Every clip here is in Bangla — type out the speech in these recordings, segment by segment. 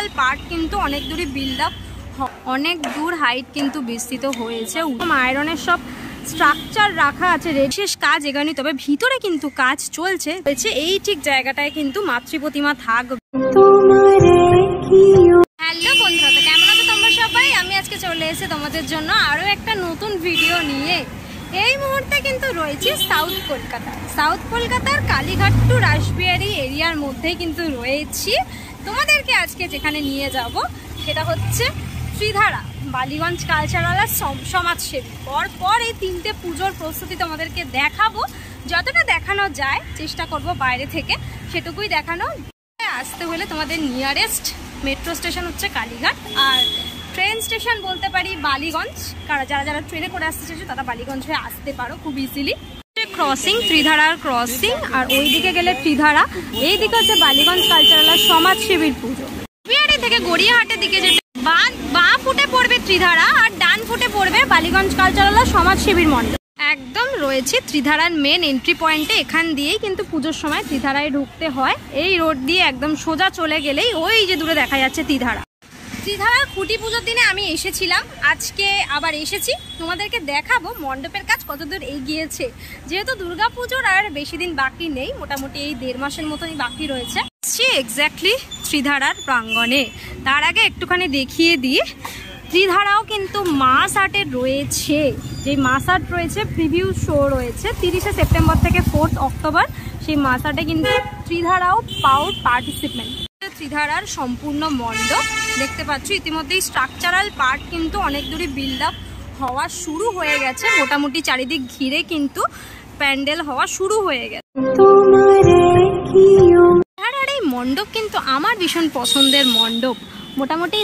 স্ট্রাকচারাল পার্ট কিন্তু অনেক দূরই বিল্ড আপ, অনেক দূর হাইট কিন্তু বিস্তৃত হয়েছে। আয়রনের সব স্ট্রাকচার রাখা আছে, বিশেষ কাজ এগোয়নি, তবে ভিতরে কিন্তু কাজ চলছে। এই ঠিক জায়গাটায় কিন্তু মাতৃ প্রতিমা থাকবে। হ্যালো বন্ধুরা, তো কেমন আছো তোমরা সবাই? আমি আজকে চলে এসেছি তোমাদের জন্য আরো একটা নতুন ভিডিও নিয়ে। এই মুহূর্তে কিন্তু রয়েছে সাউথ কলকাতার কালীঘাট টু রাসবিহারী এরিয়ার মধ্যেই কিন্তু রয়েছি। তোমাদেরকে আজকে যেখানে নিয়ে যাব সেটা হচ্ছে ত্রিধারা বালিগঞ্জ কালচারাল আর সমাজসেবী। পর এই তিনটে পুজোর প্রস্তুতি তোমাদেরকে দেখাবো, যতটা দেখানো যায় চেষ্টা করব বাইরে থেকে সেটুকুই দেখানো। আসতে হলে তোমাদের নিয়ারেস্ট মেট্রো স্টেশন হচ্ছে কালীঘাট, আর ট্রেন স্টেশন বলতে পারি বালিগঞ্জ। যারা ট্রেনে করে আসতে চাইছো তারা বালিগঞ্জ হয়ে আসতে পারো খুব ইজিলি। ক্রসিং, ত্রিধারার ক্রসিং, আর ওই দিকে গেলে ত্রিধারা, এই দিকে হচ্ছে বালিগঞ্জ কালচারাল আর সমাজসেবীর পুজো। বিহারি থেকে গড়িয়াহাটের দিকে যেতে বাঁ ফুটে পড়বে ত্রিধারা, আর ডান ফুটে পড়বে বালিগঞ্জ কালচারাল আর সমাজসেবীর মণ্ডপ। একদম রয়েছে ত্রিধারার মেন এন্ট্রি পয়েন্টে। এখান দিয়েই কিন্তু পুজোর সময় ত্রিধারায় ঢুকতে হয়। এই রোড দিয়ে একদম সোজা চলে গেলেই ওই যে দূরে দেখা যাচ্ছে ত্রিধারার খুঁটি পুজোর দিনে আমি এসেছিলাম, আজকে আবার এসেছি। তোমাদেরকে দেখাবো মণ্ডপের কাজ কতদূর এগিয়েছে। যেহেতু দুর্গা পুজোর আর বেশি দিন বাকি নেই, মোটামুটি এই 1.5 মাসের মতনই বাকি রয়েছে। এক্স্যাক্টলি ত্রিধারার প্রাঙ্গণে। তার আগে একটুখানি দেখিয়ে দিই, ত্রিধারাও কিন্তু মাস আর্টের রয়েছে। যে মাস আর্ট রয়েছে, প্রিভিউ শো রয়েছে 30শে সেপ্টেম্বর থেকে 4th অক্টোবর। সেই মাস আর্টে কিন্তু ত্রিধারাও পার্টিসিপেন্ট। ত্রিধারার সম্পূর্ণ মণ্ডপ দেখতে পাচ্ছ, ইতিমধ্যেই স্ট্রাকচারাল পার্ট কিন্তু অনেক দূরই বিল্ড আপ হওয়া শুরু হয়ে গেছে। মোটামুটি চারিদিক ঘিরে কিন্তু প্যান্ডেল হওয়া শুরু হয়ে গেছে। ত্রিধারার এই মণ্ডপ কিন্তু আমার ভীষণ পছন্দের মণ্ডপ। মোটামুটি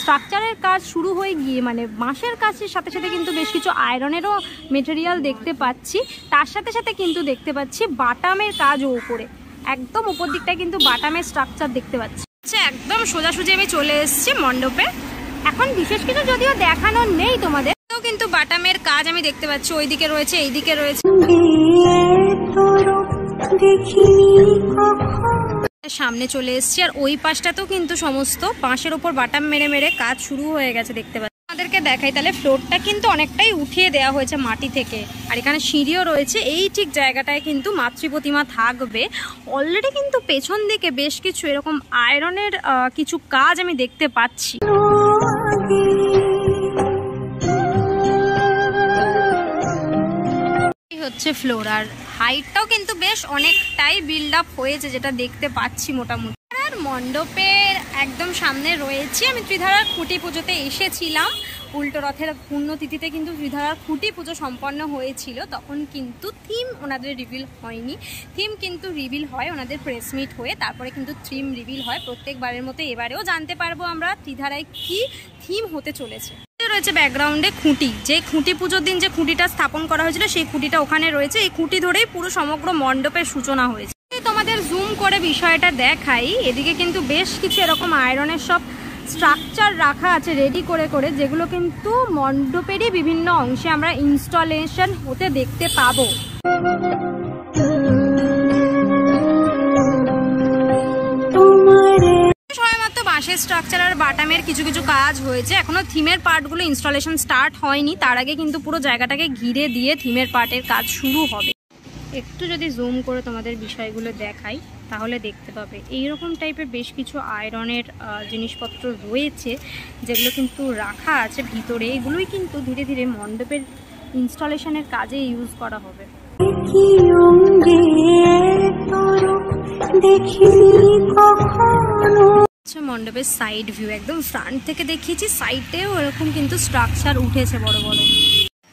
স্ট্রাকচারের কাজ শুরু হয়ে গিয়ে মানে বাঁশের কাজের সাথে সাথে কিন্তু বেশ কিছু আয়রনেরও মেটেরিয়াল দেখতে পাচ্ছি। তার সাথে সাথে কিন্তু দেখতে পাচ্ছি বাটামের কাজও উপরে, একদম উপর দিকটায় কিন্তু বাটামের স্ট্রাকচার দেখতে পাচ্ছি। একদম সোজাসুজি আমি চলে এসেছি মণ্ডপে। এখন বিশেষ কিছু যদিও দেখানো নেই তোমাদের, কিন্তু বাটামের কাজ আমি দেখতে পাচ্ছি। ওইদিকে রয়েছে, এইদিকে রয়েছে, সামনে চলে এসেছি। আর ওই পাশটাতেও কিন্তু সমস্ত বাঁশের ওপর বাটাম মেরে মেরে কাজ শুরু হয়ে গেছে দেখতে পাচ্ছি। আমাদেরকে দেখাই তাহলে, ফ্লোরটা কিন্তু অনেকটাই উঠিয়ে দেওয়া হয়েছে মাটি থেকে, আর এখানে সিঁড়িও রয়েছে। এই ঠিক জায়গাটায় কিন্তু মাতৃ প্রতিমা থাকবে। অলরেডি কিন্তু পেছন দিকে বেশ কিছু এরকম আয়রনের কিছু কাজ আমি দেখতে পাচ্ছি। হচ্ছে ফ্লোর, আর হাইটটাও কিন্তু বেশ অনেকটাই বিল্ড আপ হয়েছে যেটা দেখতে পাচ্ছি মোটামুটি। আর মণ্ডপের একদম সামনে রয়েছে। আমি ত্রিধারার খুঁটি পুজোতে এসেছিলাম, উল্টো রথের পুণ্যতিথিতে কিন্তু ত্রিধারার খুঁটি পুজো সম্পন্ন হয়েছিল। তখন কিন্তু থিম ওনাদের রিভিল হয়নি, থিম কিন্তু রিভিল হয় ওনাদের প্রেস মিট হয়ে, তারপরে কিন্তু থিম রিভিল হয়। প্রত্যেকবারের মতো এবারেও জানতে পারবো আমরা ত্রিধারায় কি থিম হতে চলেছে। রয়েছে ব্যাকগ্রাউন্ডে খুঁটি, যে খুঁটি পুজোর দিন যে খুঁটিটা স্থাপন করা হয়েছিল সেই খুঁটিটা ওখানে রয়েছে। এই খুঁটি ধরেই পুরো সমগ্র মণ্ডপের সূচনা হয়েছে। তোমাদের জুম করে বিষয়টা দেখাই, এদিকে কিন্তু বেশ কিছু এরকম আয়রনের সব স্ট্রাকচার রাখা আছে রেডি করে করে, যেগুলো কিন্তু মণ্ডপেরই বিভিন্ন অংশে আমরা ইনস্টলেশন হতে দেখতে পাবো। বাঁশের স্ট্রাকচার আর বাটামের কিছু কিছু কাজ হয়েছে, এখনো থিমের পার্টগুলো ইনস্টলেশন স্টার্ট হয়নি। তার আগে কিন্তু পুরো জায়গাটাকে ঘিরে দিয়ে থিমের পার্টের কাজ শুরু হবে। একটু যদি জুম করে তোমাদের বিষয়গুলো দেখাই তাহলে দেখতে পাবে এইরকম টাইপের বেশ কিছু আয়রনের জিনিসপত্র রয়েছে যেগুলো কিন্তু রাখা আছে ভিতরে। এগুলোই কিন্তু ধীরে ধীরে মণ্ডপের ইনস্টলেশনের কাজে ইউজ করা হবে। মণ্ডপের সাইড ভিউ একদম ফ্রন্ট থেকে দেখিয়েছি, সাইডেও এরকম কিন্তু স্ট্রাকচার উঠেছে বড় বড়।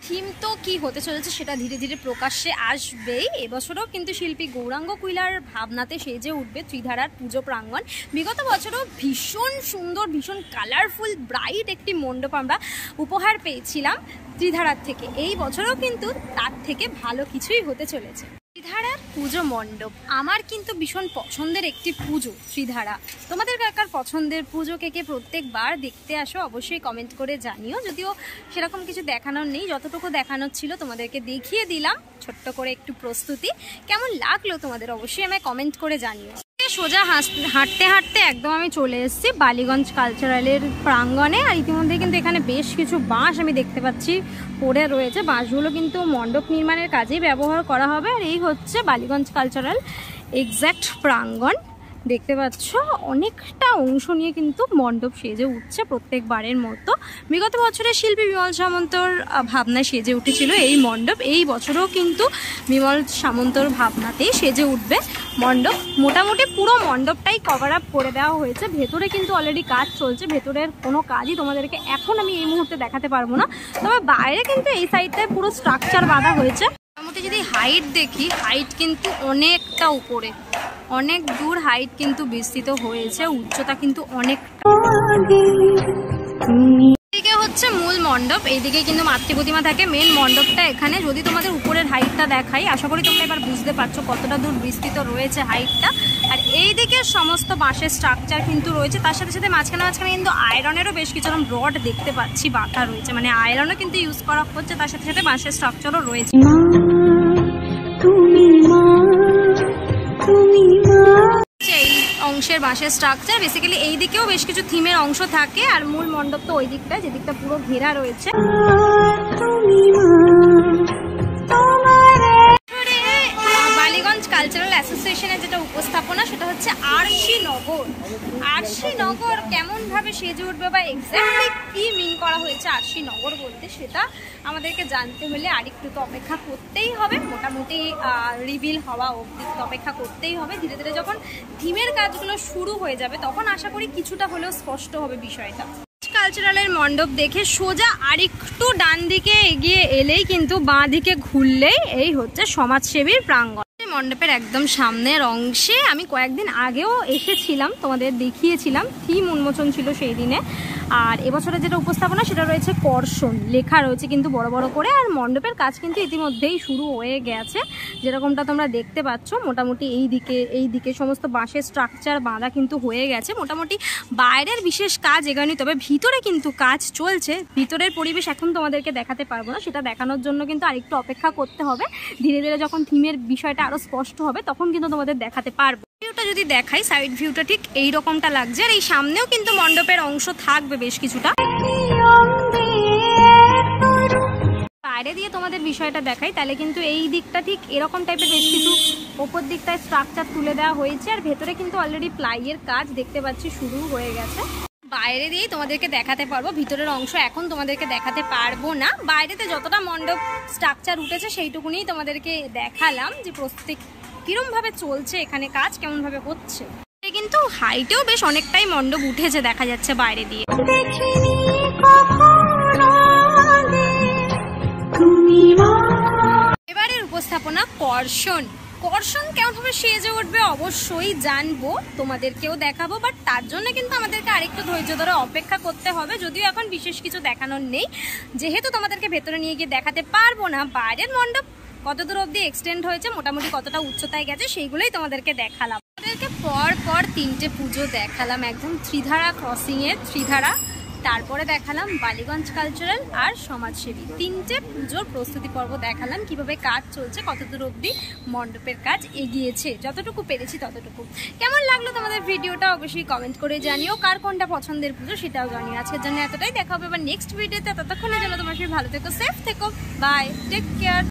থিম তো কি হতে চলেছে সেটা ধীরে ধীরে প্রকাশ্যে আসবেই। এবছরও কিন্তু শিল্পী গৌরাঙ্গ কুইলার ভাবনাতে সেজে উঠবে ত্রিধারার পুজো প্রাঙ্গণ। বিগত বছরও ভীষণ সুন্দর, ভীষণ কালারফুল, ব্রাইট একটি মণ্ডপ আমরা উপহার পেয়েছিলাম ত্রিধারার থেকে। এই বছরও কিন্তু তার থেকে ভালো কিছুই হতে চলেছে। ত্রিধারার পুজো মণ্ডপ আমার কিন্তু ভীষণ পছন্দের একটি পুজো ত্রিধারা। তোমাদের কার পছন্দের পুজো, কে কে প্রত্যেকবার দেখতে আসো অবশ্যই কমেন্ট করে জানিও। যদিও সেরকম কিছু দেখানোর নেই, যতটুকু দেখানোর ছিল তোমাদেরকে দেখিয়ে দিলাম ছোট্ট করে একটু প্রস্তুতি। কেমন লাগলো তোমাদের অবশ্যই আমায় কমেন্ট করে জানিও। সোজা হাঁটতে হাঁটতে একদম আমি চলে এসেছি বালিগঞ্জ কালচারালের প্রাঙ্গণে। আর ইতিমধ্যে কিন্তু এখানে বেশ কিছু বাঁশ আমি দেখতে পাচ্ছি পড়ে রয়েছে। বাঁশগুলো কিন্তু মণ্ডপ নির্মাণের কাজেই ব্যবহার করা হবে। আর এই হচ্ছে বালিগঞ্জ কালচারাল এক্স্যাক্ট প্রাঙ্গণ। দেখতে পাচ্ছ অনেকটা অংশ নিয়ে কিন্তু মণ্ডপ সেজে উঠছে প্রত্যেকবারের মতো। বিগত বছরে শিল্পী বিমল সামন্তর ভাবনায় সেজে উঠেছিল এই মণ্ডপ। এই বছরও কিন্তু বিমল সামন্তর ভাবনাতেই সেজে উঠবে মণ্ডপ। মোটামুটি পুরো মণ্ডপটাই কভার আপ করে দেওয়া হয়েছে। ভেতরে কিন্তু অলরেডি কাজ চলছে। ভেতরের কোনো কাজই তোমাদেরকে এখন আমি এই মুহূর্তে দেখাতে পারবো না, তবে বাইরে কিন্তু এই সাইডটায় পুরো স্ট্রাকচার বাঁধা হয়েছে। মোটামুটি যদি হাইট দেখি, হাইট কিন্তু অনেকটা উপরে, অনেক দূর হাইট কিন্তু বিস্তৃত হয়েছে, উচ্চতা কিন্তু অনেকটা। এদিকে হচ্ছে মূল মণ্ডপ, এইদিকে কিন্তু মাতৃ প্রতিমা থাকে। মেন মণ্ডপটা এখানে। যদি তোমাদের উপরের হাইটটা দেখাই, আশা করি তোমরা এবার বুঝতে পারছো কতটা দূর বিস্তৃত রয়েছে হাইটটা। আর এইদিকে সমস্ত বাঁশের স্ট্রাকচার কিন্তু রয়েছে। তার সাথে সাথে মাঝখানে কিন্তু আয়রনেরও বেশ কিছু রড দেখতে পাচ্ছি বাঁধা রয়েছে, মানে আয়রনও কিন্তু ইউজ করা হচ্ছে। তার সাথে সাথে বাঁশের স্ট্রাকচারও রয়েছে। এই অংশের বাঁশের স্ট্রাকচার বেসিক্যালি এই দিকেও বেশ কিছু থিমের অংশ থাকে। আর মূল মণ্ডপ তো ওই দিকটা, যে দিকটা পুরো ঘেরা রয়েছে। বালিগঞ্জ কালচারাল অ্যাসোসিয়েশনের যেটা উপস্থাপনা, সেটা হচ্ছে আরশি নগর। আরশি নগর কেমন ভাবে সেজে উঠবে বা এক্স্যাক্টলি কি মিন করা হয়েছে আরশি নগর বলতে, সেটা আমাদেরকে জানতে হলে আরেকটু তো অপেক্ষা করতেই হবে। মোটামুটি রিভিল হওয়া অবধি তো অপেক্ষা করতেই হবে। ধীরে ধীরে যখন থিমের কাজগুলো শুরু হয়ে যাবে, তখন আশা করি কিছুটা হলেও স্পষ্ট হবে বিষয়টা। কালচারালের মণ্ডপ দেখে সোজা আরেকটু ডান দিকে এগিয়ে এলেই কিন্তু বাঁ দিকে ঘুরলেই এই হচ্ছে সমাজসেবীর প্রাঙ্গণ। মণ্ডপের একদম সামনের অংশে আমি কয়েকদিন আগেও এসেছিলাম, তোমাদের দেখিয়েছিলাম। থিম উন্মোচন ছিল সেই দিনে। আর এবছরে যেটা উপস্থাপনা, সেটা রয়েছে কর্ষণ, লেখা রয়েছে কিন্তু বড় বড় করে। আর মণ্ডপের কাজ কিন্তু ইতিমধ্যেই শুরু হয়ে গেছে, যেরকমটা তোমরা দেখতে পাচ্ছ। মোটামুটি এই দিকে সমস্ত বাঁশের স্ট্রাকচার বাঁধা কিন্তু হয়ে গেছে। মোটামুটি বাইরের বিশেষ কাজ এগোয়নি, তবে ভিতরে কিন্তু কাজ চলছে। ভিতরের পরিবেশ এখন তোমাদেরকে দেখাতে পারবো না, সেটা দেখানোর জন্য কিন্তু আরেকটু অপেক্ষা করতে হবে। ধীরে ধীরে যখন থিমের বিষয়টা আরো স্পষ্ট হবে, তখন কিন্তু তোমাদের দেখাতে পারবো। ভিউটা যদি দেখাই, সাইড ভিউটা ঠিক এই রকমটা লাগছে। আর এই সামনেও কিন্তু মণ্ডপের অংশ থাকবে বেশ কিছুটা। বাইরে দিয়ে তোমাদের বিষয়টা দেখাই, তাহলে কিন্তু এই দিকটা ঠিক এরকম টাইপের বেশ কিছু ওপর দিকটায় স্ট্রাকচার তুলে দেওয়া হয়েছে। আর ভেতরে কিন্তু অলরেডি প্লাইয়ের কাজ দেখতে পাচ্ছি শুরু হয়ে গেছে। বাইরে দিয়েই তোমাদেরকে দেখাতে পারবো, ভিতরের অংশ এখন তোমাদেরকে দেখাতে পারবো না। বাইরেতে যতটা মণ্ডপ স্ট্রাকচার উঠেছে সেইটুকুনি তোমাদেরকে দেখালাম, যে প্রস্তুতি কিরম ভাবে চলছে, এখানে কাজ কেমন ভাবে হচ্ছে। কিন্তু হাইটেও বেশ অনেকটাই মণ্ডপ উঠেছে দেখা যাচ্ছে বাইরে দিয়ে। এবারের উপস্থাপনা কর্ষণ। কর্ষণ কেমন ভাবে সেজে উঠবে অবশ্যই জানবো, তোমাদেরকেও দেখাবো। বাট তার জন্য কিন্তু আমাদেরকে আরেকটু ধৈর্য ধরে অপেক্ষা করতে হবে। যদিও এখন বিশেষ কিছু দেখানোর নেই, যেহেতু তোমাদেরকে ভেতরে নিয়ে গিয়ে দেখাতে পারবো না। বাইরের মণ্ডপ কত দূর অবধি এক্সটেন্ড হয়েছে, মোটামুটি কতটা উচ্চতায় গেছে, সেইগুলোই তোমাদেরকে দেখালাম। আমাদেরকে পর 3টে পুজো দেখালাম, একদম ত্রিধারা ক্রসিংয়ের ত্রিধারা। তারপরে দেখালাম বালিগঞ্জ কালচারাল আর সমাজসেবী। 3টে পুজোর প্রস্তুতি পর্ব দেখালাম, কিভাবে কাজ চলছে, কতদূর অবধি মণ্ডপের কাজ এগিয়েছে, যতটুকু পেরেছি ততটুকু। কেমন লাগলো তোমাদের ভিডিওটা অবশ্যই কমেন্ট করে জানিও। কার কোনটা পছন্দের পুজো সেটাও জানিও। আজকের জন্য এতটাই, দেখা হবে এবার নেক্সট ভিডিওতে। ততক্ষণের জন্য তোমরা সবাই ভালো থেকো, সেফ থেকো, বাই, টেক কেয়ার।